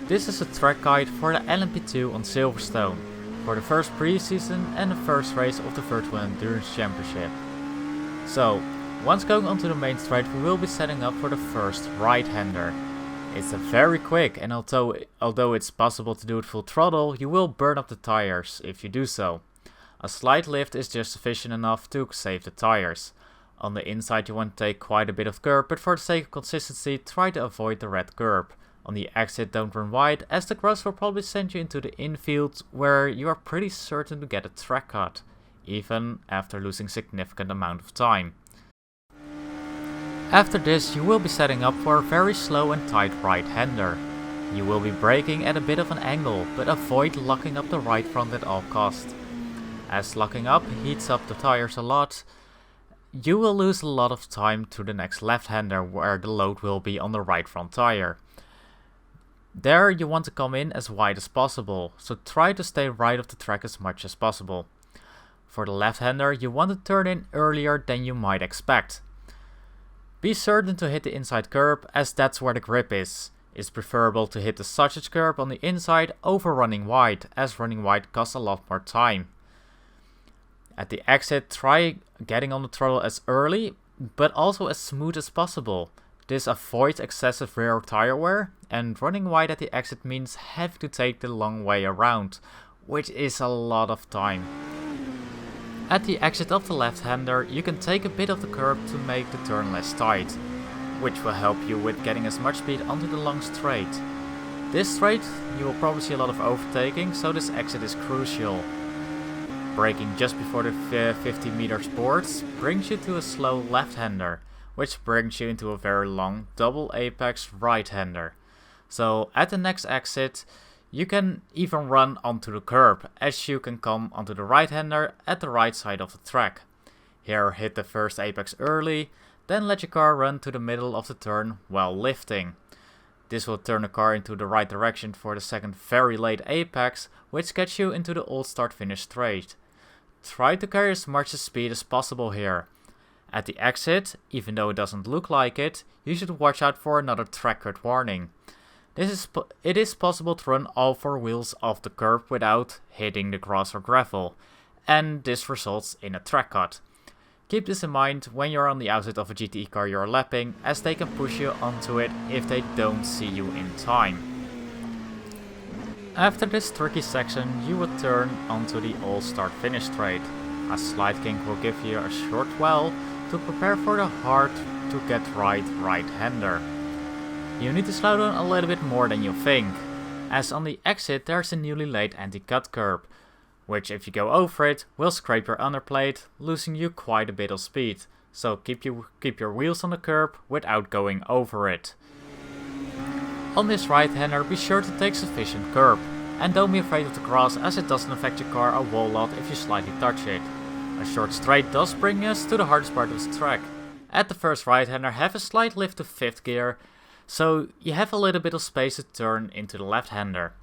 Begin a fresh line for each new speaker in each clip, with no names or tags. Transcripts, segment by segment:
This is a track guide for the LMP2 on Silverstone, for the first pre-season and the first race of the Virtual Endurance Championship. So, once going onto the main straight, we will be setting up for the first right-hander. It's a very quick, and although it's possible to do it full throttle, you will burn up the tires if you do so. A slight lift is just sufficient enough to save the tires. On the inside you want to take quite a bit of curb, but for the sake of consistency try to avoid the red curb. On the exit don't run wide, as the grass will probably send you into the infield where you are pretty certain to get a track cut, even after losing significant amount of time. After this you will be setting up for a very slow and tight right-hander. You will be braking at a bit of an angle, but avoid locking up the right front at all costs. As locking up heats up the tires a lot, you will lose a lot of time to the next left-hander where the load will be on the right front tire. There you want to come in as wide as possible, so try to stay right of the track as much as possible. For the left-hander you want to turn in earlier than you might expect. Be certain to hit the inside curb, as that's where the grip is. It's preferable to hit the sausage curb on the inside over running wide, as running wide costs a lot more time. At the exit, try getting on the throttle as early, but also as smooth as possible. This avoids excessive rear tire wear, and running wide at the exit means having to take the long way around, which is a lot of time. At the exit of the left-hander, you can take a bit of the curb to make the turn less tight, which will help you with getting as much speed onto the long straight. This straight, you will probably see a lot of overtaking, so this exit is crucial. Braking just before the 50 meters boards brings you to a slow left-hander, which brings you into a very long double apex right-hander. So at the next exit, you can even run onto the curb, as you can come onto the right-hander at the right side of the track. Here hit the first apex early, then let your car run to the middle of the turn while lifting. This will turn the car into the right direction for the second very late apex, which gets you into the old start-finish straight. Try to carry as much speed as possible here. At the exit, even though it doesn't look like it, you should watch out for another track cut warning. It is possible to run all four wheels off the curb without hitting the grass or gravel, and this results in a track cut. Keep this in mind when you're on the outside of a GTE car you're lapping, as they can push you onto it if they don't see you in time. After this tricky section, you will turn onto the all start finish straight. A slide kink will give you a short well to prepare for the hard to get right-hander. You need to slow down a little bit more than you think, as on the exit there's a newly laid anti-cut curb, which if you go over it will scrape your underplate, losing you quite a bit of speed, so keep your wheels on the curb without going over it. On this right-hander be sure to take sufficient curb, and don't be afraid of the grass, as it doesn't affect your car a whole lot if you slightly touch it. A short straight does bring us to the hardest part of the track. At the first right-hander have a slight lift to 5th gear, so you have a little bit of space to turn into the left-hander.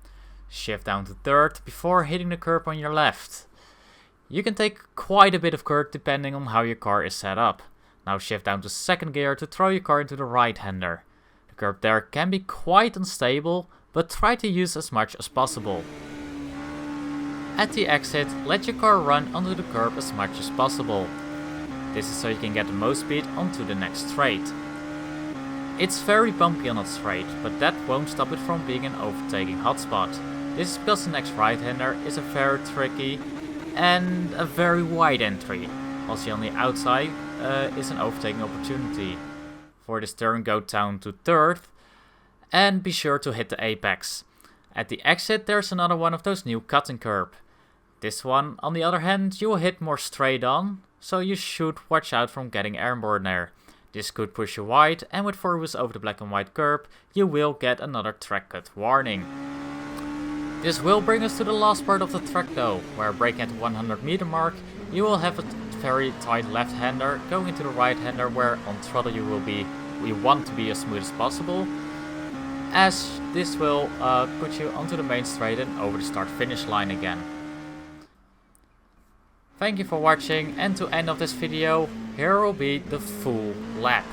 Shift down to 3rd before hitting the curb on your left. You can take quite a bit of curb depending on how your car is set up. Now shift down to 2nd gear to throw your car into the right-hander. The curb there can be quite unstable, but try to use as much as possible. At the exit, let your car run onto the curb as much as possible. This is so you can get the most speed onto the next straight. It's very bumpy on that straight, but that won't stop it from being an overtaking hotspot. This is because the next right-hander is a very tricky and a very wide entry. Also on the outside is an overtaking opportunity. For this turn go down to 3rd and be sure to hit the apex. At the exit there's another one of those new cutting curb. This one on the other hand you will hit more straight on, so you should watch out from getting airborne there. This could push you wide, and with 4 wheels over the black and white curb you will get another track cut warning. This will bring us to the last part of the track though, where braking at the 100 meter mark you will have a very tight left-hander going into the right-hander, where on throttle you want to be as smooth as possible, as this will put you onto the main straight and over the start-finish line again. Thank you for watching, and to end of this video, here will be the full lap.